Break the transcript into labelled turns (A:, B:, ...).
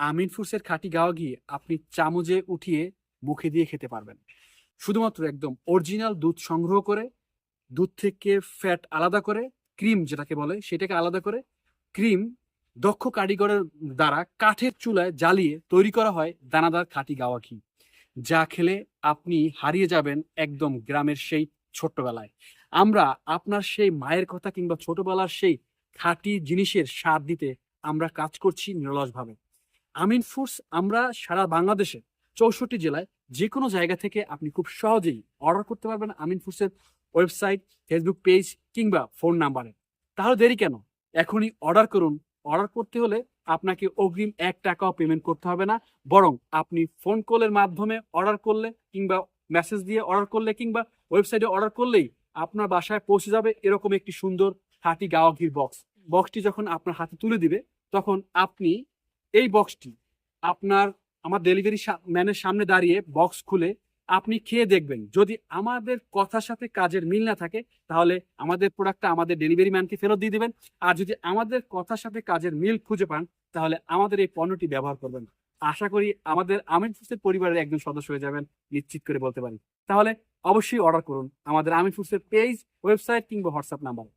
A: আমিন ফুডসের খাঁটি গাওয়া ঘি আপনি চামচে উঠিয়ে মুখে দিয়ে খেতে পারবেন। শুধুমাত্র একদম অরিজিনাল দুধ সংগ্রহ করে, দুধ থেকে ফ্যাট আলাদা করে, ক্রিম যেটাকে বলে সেটাকে আলাদা করে, ক্রিম দক্ষ কারিগরের দ্বারা কাঠের চুলায় জ্বালিয়ে তৈরি করা হয় দানাদার খাঁটি গাওয়া ঘি। যা খেলে আপনি হারিয়ে যাবেন একদম গ্রামের সেই ছোট্টবেলায়। আমরা আপনার সেই মায়ের কথা কিংবা ছোটবেলার সেই খাঁটি জিনিসের স্বাদ দিতে আমরা কাজ করছি নিরলসভাবে। আমিন ফুডস আমরা সারা বাংলাদেশে ৬৪ জেলায় যেকোনো জায়গা থেকে আপনি খুব সহজেই অর্ডার করতে পারবেন আমিন ফুডসের ওয়েবসাইট, ফেসবুক পেজ কিংবা ফোন নাম্বারে। তাহলে দেরি কেন? এখনই অর্ডার করুন। অর্ডার করতে হলে আপনাকে অগ্রিম ৳১ পেমেন্ট করতে হবে না। বরং আপনি ফোন কলের মাধ্যমে অর্ডার করলে কিংবা মেসেজ দিয়ে অর্ডার করলে কিংবা ওয়েবসাইটে অর্ডার করলেই আপনার বাসায় পৌঁছে যাবে এরকম একটি সুন্দর খাঁটি গাওয়া ঘির বক্স। বক্সটি যখন আপনার হাতে তুলে দিবে তখন আপনি এই বক্সটি আপনার আমার ডেলিভারি ম্যানের সামনে দাঁড়িয়ে বক্স খুলে আপনি খেয়ে দেখবেন। যদি আমাদের কথার সাথে কাজের মিল না থাকে তাহলে আমাদের প্রোডাক্টটা আমাদের ডেলিভারি ম্যানকে ফেরত দিয়ে দিবেন। আর যদি আমাদের কথার সাথে কাজের মিল খুঁজে পান তাহলে আমাদের এই পণ্যটি ব্যবহার করবেন। আশা করি আমাদের আমিন ফুডসের পরিবারের একজন সদস্য হয়ে যাবেন, নিশ্চিত করে বলতে পারি। তাহলে অবশ্যই অর্ডার করুন আমাদের আমিন ফুডসের পেজ, ওয়েবসাইট কিংবা হোয়াটসঅ্যাপ নাম্বার।